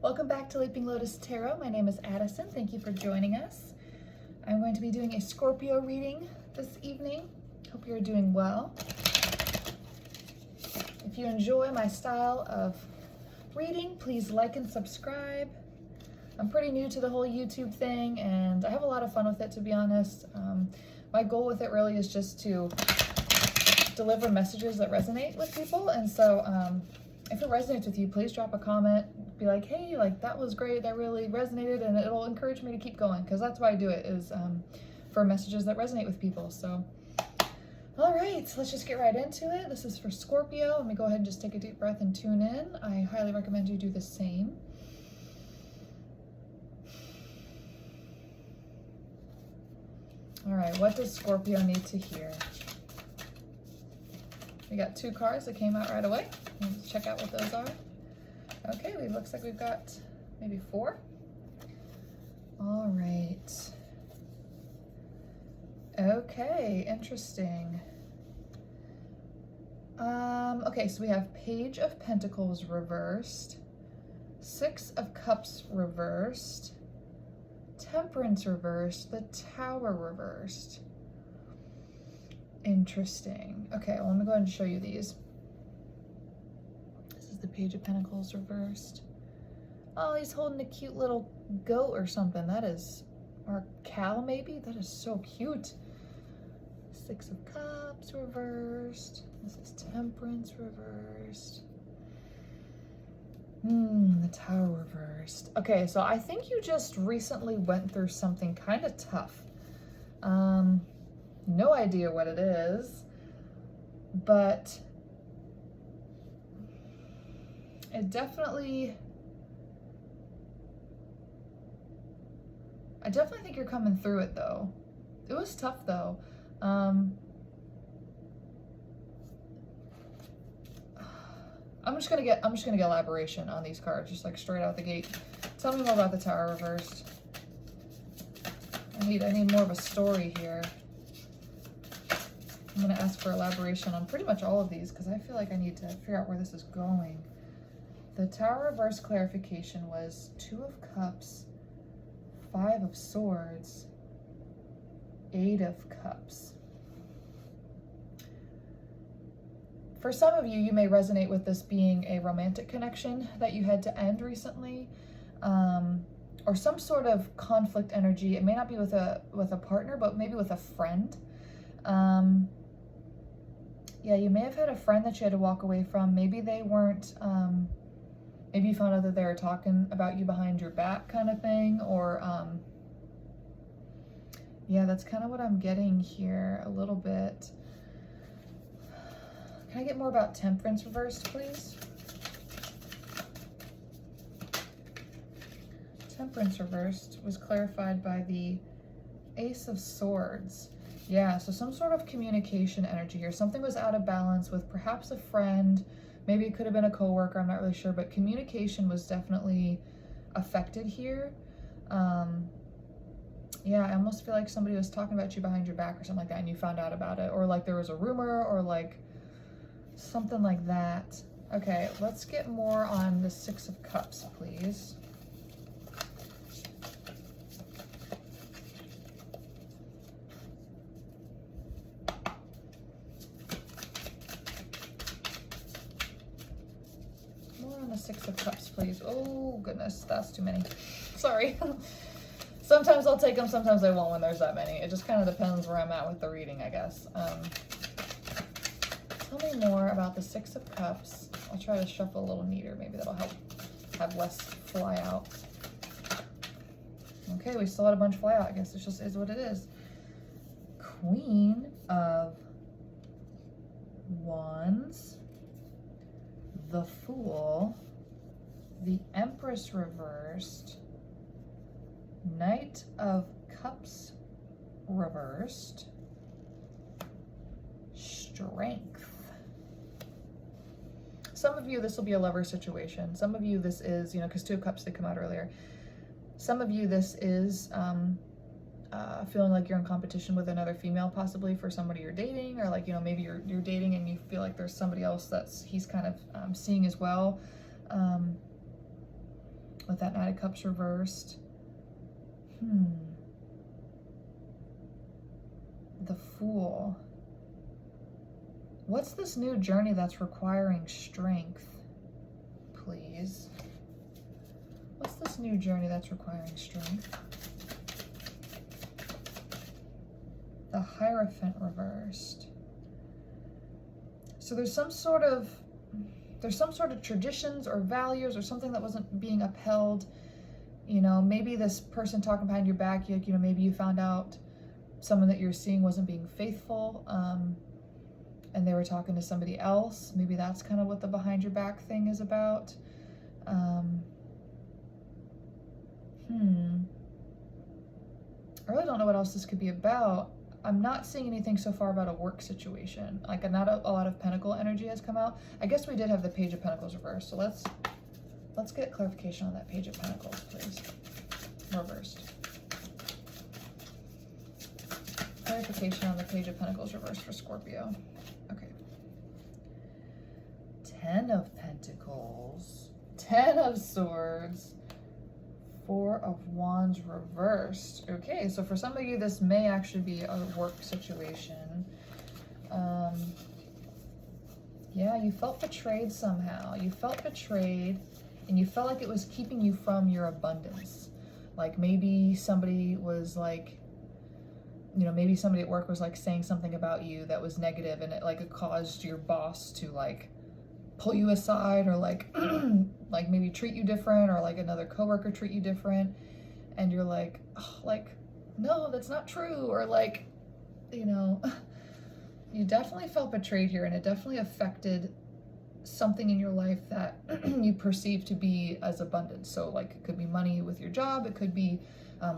Welcome back to Leaping Lotus Tarot. My name is Addison. Thank you for joining us. I'm going to be doing a Scorpio reading this evening. Hope you're doing well. If you enjoy my style of reading, please like and subscribe. I'm pretty new to the whole YouTube thing and I have a lot of fun with it, to be honest. My goal with it really is just to deliver messages that resonate with people, and so if it resonates with you, please drop a comment, be like, hey, like that was great, that really resonated, and it'll encourage me to keep going, because that's why I do it, is for messages that resonate with people. So all right, let's just get right into it. This is for Scorpio. Let me go ahead and just take a deep breath and tune in. I highly recommend you do the same. All right, what does Scorpio need to hear? We got two cards that came out right away. Let's check out what those are. Okay, it looks like we've got maybe four. All right. Okay, interesting. Okay, so we have Page of Pentacles reversed, Six of Cups reversed, Temperance reversed, the Tower reversed. Interesting. Okay, well, let me go ahead and show you these. This is the Page of Pentacles reversed. Oh, he's holding a cute little goat or something. That is, or a cow maybe? That is so cute. Six of Cups reversed. This is Temperance reversed. The Tower reversed. Okay, so I think you just recently went through something kind of tough. No idea what it is, but it definitely, I definitely think you're coming through it though. It was tough though. I'm just gonna get elaboration on these cards, just like straight out the gate. Tell me more about the Tower reversed. I need more of a story here. I'm gonna ask for elaboration on pretty much all of these because I feel like I need to figure out where this is going. The Tower reverse clarification was Two of Cups, Five of Swords, Eight of Cups. For some of you, you may resonate with this being a romantic connection that you had to end recently, or some sort of conflict energy. It may not be with a partner, but maybe with a friend. Yeah, you may have had a friend that you had to walk away from. Maybe they weren't, maybe you found out that they were talking about you behind your back kind of thing, or, yeah, that's kind of what I'm getting here a little bit. Can I get more about Temperance reversed, please? Temperance reversed was clarified by the Ace of Swords. Yeah, so some sort of communication energy here. Something was out of balance with perhaps a friend. Maybe it could have been a coworker, I'm not really sure, but communication was definitely affected here. Yeah, I almost feel like somebody was talking about you behind your back or something like that and you found out about it, or like there was a rumor or like something like that. Okay, let's get more on the Six of Cups, please. Six of Cups, please. Oh goodness, that's too many. Sorry. Sometimes I'll take them, sometimes I won't when there's that many. It just kind of depends where I'm at with the reading, I guess. Tell me more about the Six of Cups. I'll try to shuffle a little neater. Maybe that'll help have less fly out. Okay, we still had a bunch fly out. I guess it just is what it is. Queen of Wands, the Fool, the Empress reversed, Knight of Cups reversed, Strength. Some of you, this will be a lover situation. Some of you, this is, you know, because Two of Cups did come out earlier. Some of you, this is feeling like you're in competition with another female, possibly for somebody you're dating, or like, you know, maybe you're dating and you feel like there's somebody else he's kind of seeing as well. with that Knight of Cups reversed. The Fool. What's this new journey that's requiring strength, please? What's this new journey that's requiring strength? The Hierophant reversed. So there's some sort of traditions or values or something that wasn't being upheld. You know, maybe this person talking behind your back, you know, maybe you found out someone that you're seeing wasn't being faithful, and they were talking to somebody else. Maybe that's kind of what the behind your back thing is about. I really don't know what else this could be about. I'm not seeing anything so far about a work situation. Like, not a lot of Pentacle energy has come out. I guess we did have the Page of Pentacles reversed, so let's get clarification on that Page of Pentacles, please. Reversed. Clarification on the Page of Pentacles reversed for Scorpio. Okay. 10 of Pentacles. 10 of Swords. 4 of Wands reversed. Okay, so for some of you, this may actually be a work situation. Yeah, you felt betrayed somehow. You felt betrayed, and you felt like it was keeping you from your abundance. Like, maybe somebody was like, you know, maybe somebody at work was like saying something about you that was negative, and it caused your boss to like pull you aside, or like like maybe treat you different, or like another coworker treat you different, and you're like, oh, like, no, that's not true, or like, you know, you definitely felt betrayed here, and it definitely affected something in your life that you perceive to be as abundant. So like, it could be money with your job, it could be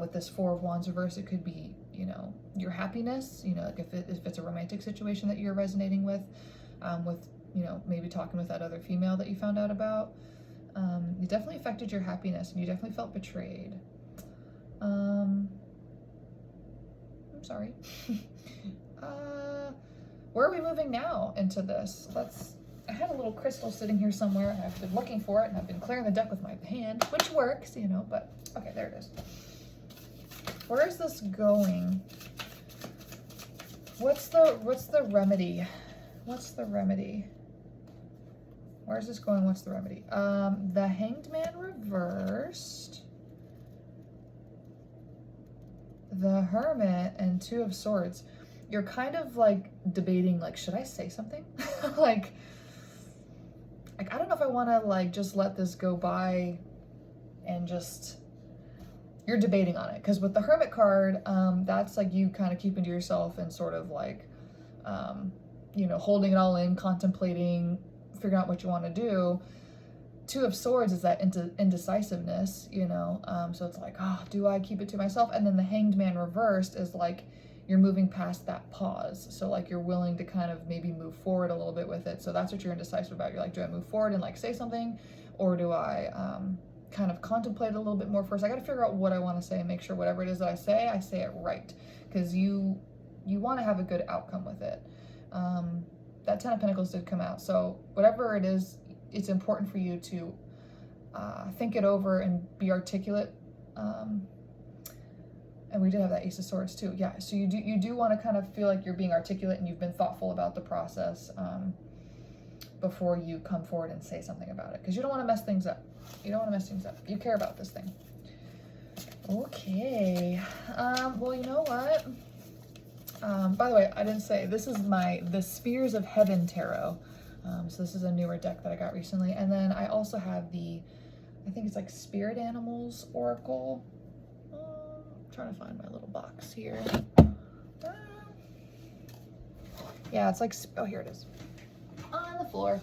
with this 4 of Wands reverse, it could be, you know, your happiness, you know, like if it's a romantic situation that you're resonating with, you know, maybe talking with that other female that you found out about. It definitely affected your happiness, and you definitely felt betrayed. I'm sorry. Where are we moving now into this? I had a little crystal sitting here somewhere, and I've been looking for it, and I've been clearing the deck with my hand, which works, you know, but okay, there it is. Where is this going? What's the remedy? What's the remedy? Where's this going? What's the remedy? The Hanged Man reversed. The Hermit and 2 of Swords. You're kind of like debating, like, should I say something? like I don't know if I want to like just let this go by and just, you're debating on it. Because with the Hermit card, that's like you kind of keeping to yourself and sort of like, you know, holding it all in, contemplating, figuring out what you want to do. 2 of Swords is that indecisiveness, you know, so it's like, oh, do I keep it to myself? And then the Hanged Man reversed is like, you're moving past that pause. So like, you're willing to kind of maybe move forward a little bit with it. So that's what you're indecisive about. You're like, do I move forward and like say something, or do I kind of contemplate a little bit more first? I got to figure out what I want to say and make sure whatever it is that I say it right, because you want to have a good outcome with it. That 10 of Pentacles did come out, so whatever it is, it's important for you to think it over and be articulate. And we did have that Ace of Swords too. Yeah, so you do want to kind of feel like you're being articulate and you've been thoughtful about the process before you come forward and say something about it, because you don't want to mess things up. You don't want to mess things up. You care about this thing. Okay. Well, you know what? By the way, I didn't say, this is the Spheres of Heaven Tarot. So this is a newer deck that I got recently. And then I also have I think it's like Spirit Animals Oracle. I'm trying to find my little box here. Yeah, it's like, oh, here it is. On the floor.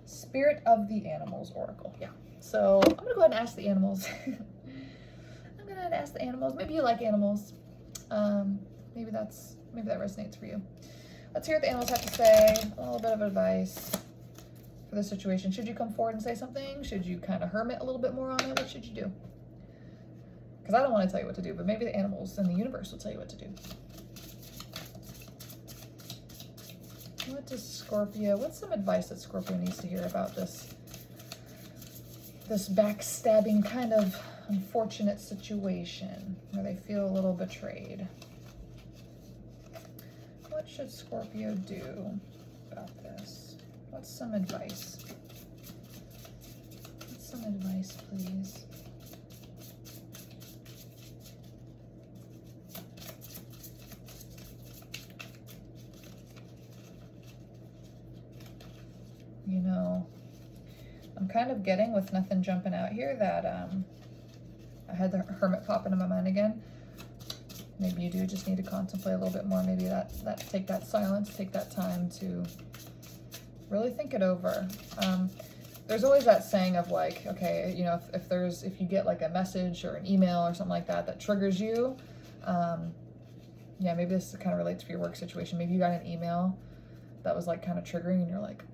Spirit of the Animals Oracle. Yeah. So I'm going to go ahead and ask the animals. I'm going to ask the animals. Maybe you like animals. Maybe that resonates for you. Let's hear what the animals have to say. A little bit of advice for this situation. Should you come forward and say something? Should you kind of hermit a little bit more on it? What should you do? Because I don't want to tell you what to do, but maybe the animals in the universe will tell you what to do. What does Scorpio, what's some advice that Scorpio needs to hear about this this backstabbing kind of unfortunate situation where they feel a little betrayed. What should Scorpio do about this? What's some advice? What's some advice, please? You know, I'm kind of getting, with nothing jumping out here, that I had the Hermit pop into my mind again. Maybe you do just need to contemplate a little bit more. Maybe that take that silence, take that time to really think it over. There's always that saying of like, okay, you know, if you get like a message or an email or something like that triggers you, yeah, maybe this kind of relates to your work situation. Maybe you got an email that was like kind of triggering and you're like,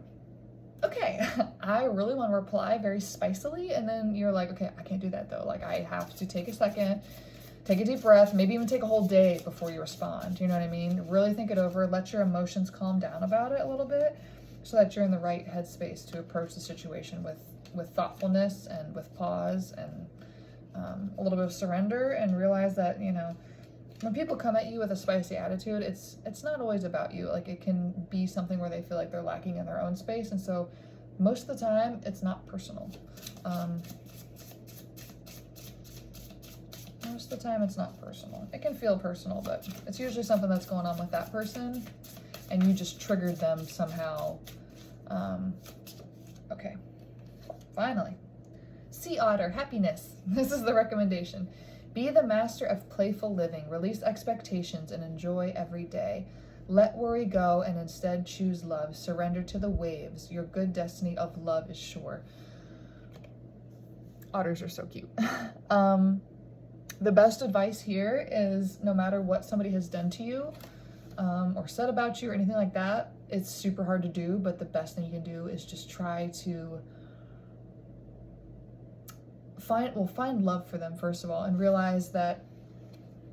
okay, I really want to reply very spicily, and then you're like, okay, I can't do that though. Like, I have to take a second, take a deep breath, maybe even take a whole day before you respond. You know what I mean? Really think it over, let your emotions calm down about it a little bit so that you're in the right headspace to approach the situation with thoughtfulness and with pause and a little bit of surrender, and realize that, you know, when people come at you with a spicy attitude, it's not always about you. Like, it can be something where they feel like they're lacking in their own space, and so most of the time it's not personal. Most of the time it's not personal. It can feel personal, but it's usually something that's going on with that person and you just triggered them somehow. Okay, finally. Sea otter, happiness. This is the recommendation. Be the master of playful living, release expectations, and enjoy every day. Let worry go and instead choose love. Surrender to the waves. Your good destiny of love is sure. Otters are so cute. The best advice here is, no matter what somebody has done to you or said about you or anything like that, it's super hard to do, but the best thing you can do is just try to find love for them, first of all, and realize that,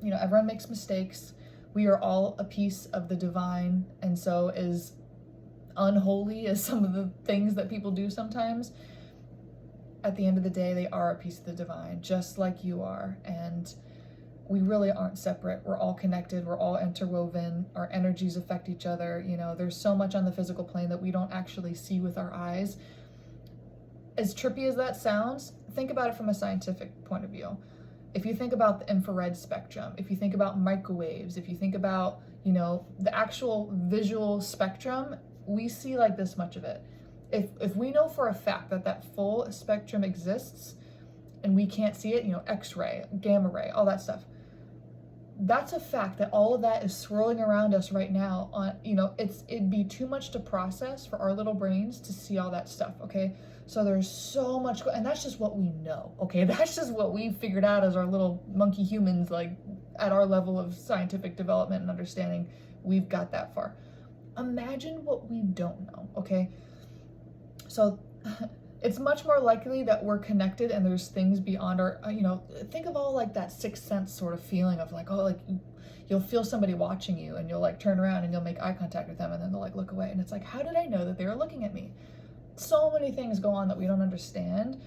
you know, everyone makes mistakes. We are all a piece of the divine, and so as unholy as some of the things that people do sometimes, at the end of the day, they are a piece of the divine, just like you are, and we really aren't separate. We're all connected. We're all interwoven. Our energies affect each other. You know, there's so much on the physical plane that we don't actually see with our eyes. As trippy as that sounds, think about it from a scientific point of view. If you think about the infrared spectrum, if you think about microwaves, if you think about, you know, the actual visual spectrum, we see like this much of it. If we know for a fact that that full spectrum exists and we can't see it, you know, X-ray, gamma ray, all that stuff, that's a fact that all of that is swirling around us right now. On, you know, it'd be too much to process for our little brains to see all that stuff, okay? So there's so much, and that's just what we know, okay? That's just what we figured out as our little monkey humans, like at our level of scientific development and understanding, we've got that far. Imagine what we don't know, okay? So it's much more likely that we're connected and there's things beyond our, you know, think of all like that sixth sense sort of feeling of like, oh, like you'll feel somebody watching you and you'll like turn around and you'll make eye contact with them and then they'll like look away. And it's like, how did I know that they were looking at me? So many things go on that we don't understand.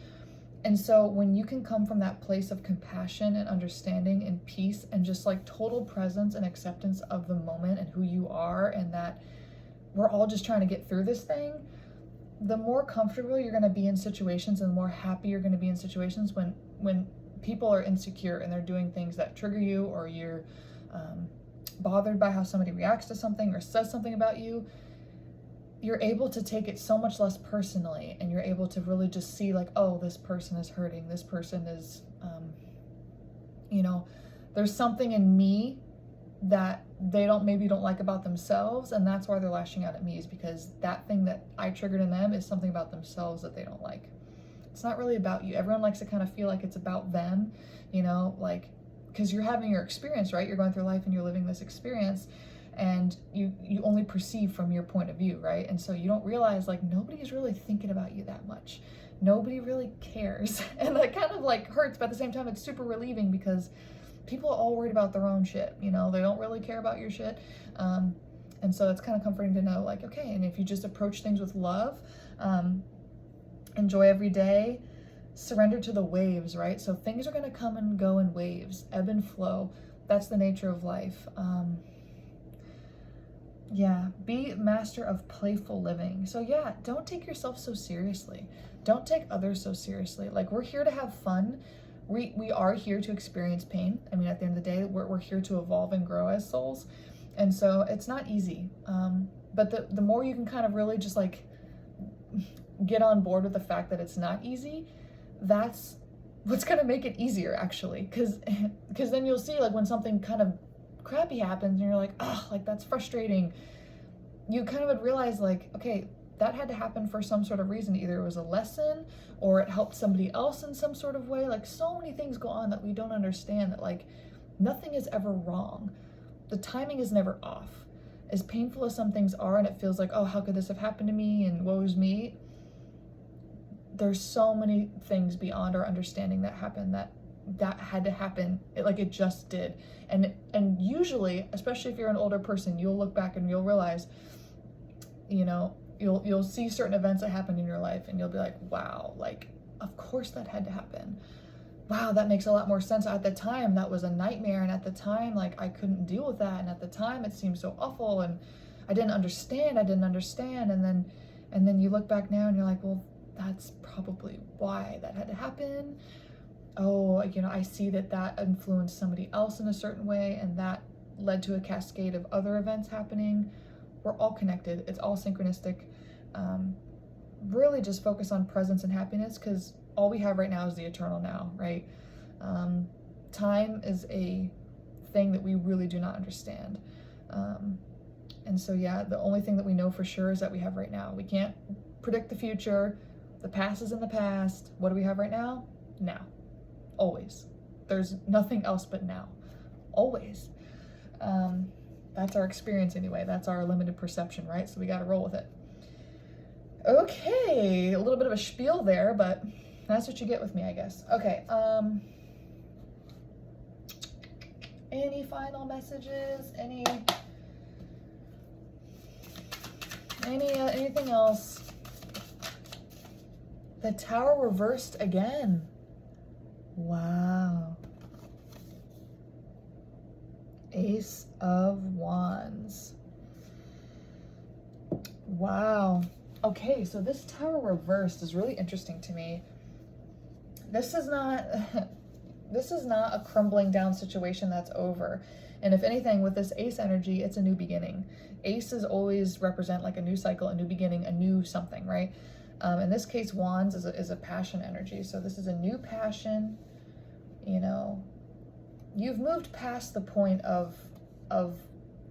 And so when you can come from that place of compassion and understanding and peace and just like total presence and acceptance of the moment and who you are, and that we're all just trying to get through this thing, the more comfortable you're going to be in situations and the more happy you're going to be in situations when people are insecure and they're doing things that trigger you, or you're bothered by how somebody reacts to something or says something about you. You're able to take it so much less personally, and you're able to really just see like, oh, this person is hurting. This person is, you know, there's something in me that they maybe don't like about themselves, and that's why they're lashing out at me, is because that thing that I triggered in them is something about themselves that they don't like. It's not really about you. Everyone likes to kind of feel like it's about them, you know, like, because you're having your experience, right? You're going through life and you're living this experience, and you only perceive from your point of view, right? And so you don't realize like nobody's really thinking about you that much. Nobody really cares. And that kind of like hurts, but at the same time it's super relieving because people are all worried about their own shit, you know, they don't really care about your shit. And so it's kind of comforting to know like, okay, and if you just approach things with love, enjoy every day, surrender to the waves, right? So things are going to come and go in waves, ebb and flow. That's the nature of life. Yeah, be master of playful living. So yeah, don't take yourself so seriously. Don't take others so seriously. Like, we're here to have fun. We are here to experience pain. I mean, at the end of the day, we're here to evolve and grow as souls. And so it's not easy. But the more you can kind of really just like get on board with the fact that it's not easy, that's what's going to make it easier, actually. Because then you'll see, like, when something kind of crappy happens and you're like, oh, like, that's frustrating, you kind of would realize, like, okay, that had to happen for some sort of reason. Either it was a lesson or it helped somebody else in some sort of way. Like, so many things go on that we don't understand, that, like, nothing is ever wrong. The timing is never off. As painful as some things are, and it feels like, oh, how could this have happened to me, and woe's me, there's so many things beyond our understanding that happened, that had to happen. It just did. And usually, especially if you're an older person, you'll look back and you'll realize, you know, you'll see certain events that happened in your life and you'll be like, wow, like, of course that had to happen. Wow, that makes a lot more sense. At the time, that was a nightmare, and at the time, like, I couldn't deal with that, and at the time it seemed so awful, and I didn't understand, and then you look back now and you're like, well, that's probably why that had to happen. Oh, you know, I see that influenced somebody else in a certain way, and that led to a cascade of other events happening. We're all connected. It's all synchronistic. Really just focus on presence and happiness, because all we have right now is the eternal now, right? Time is a thing that we really do not understand. And so, yeah, the only thing that we know for sure is that we have right now. We can't predict the future. The past is in the past. What do we have right now? Now. Always. There's nothing else but now. Always. That's our experience anyway. That's our limited perception, right? So we got to roll with it. Okay, a little bit of a spiel there, but that's what you get with me, I guess. Okay, any final messages? Anything else? The Tower reversed again. Wow. Ace of Wands. Wow. Okay, so this Tower reversed is really interesting to me. This is not a crumbling down situation that's over. And if anything, with this Ace energy, it's a new beginning. Aces always represent like a new cycle, a new beginning, a new something, right? In this case, Wands is a passion energy. So this is a new passion. You know, you've moved past the point of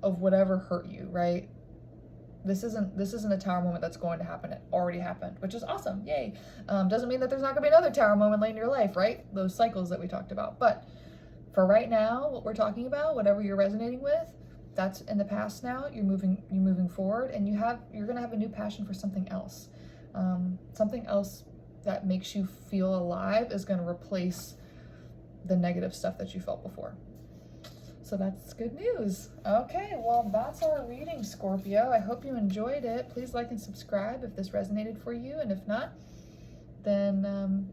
whatever hurt you, right? This isn't a Tower moment that's going to happen. It already happened, which is awesome. Yay. Doesn't mean that there's not gonna be another Tower moment later in your life, right? Those cycles that we talked about. But for right now, what we're talking about, whatever you're resonating with, that's in the past now. You're moving forward, and you're gonna have a new passion for something else. Something else that makes you feel alive is gonna replace the negative stuff that you felt before. So that's good news. Okay, well, that's our reading, Scorpio. I hope you enjoyed it. Please like and subscribe if this resonated for you, and if not, then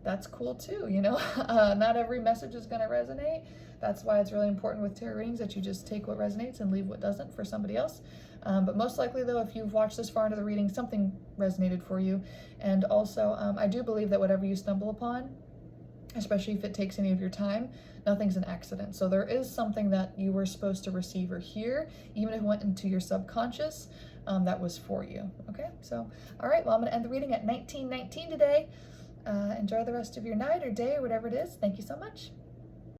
that's cool too, you know? Not every message is going to resonate. That's why it's really important with tarot readings that you just take what resonates and leave what doesn't for somebody else. But most likely, though, if you've watched this far into the reading, something resonated for you. And also, I do believe that whatever you stumble upon, especially if it takes any of your time, nothing's an accident. So there is something that you were supposed to receive or hear, even if it went into your subconscious, that was for you. Okay, so all right, well, I'm going to end the reading at 19:19 today. Enjoy the rest of your night or day or whatever it is. Thank you so much.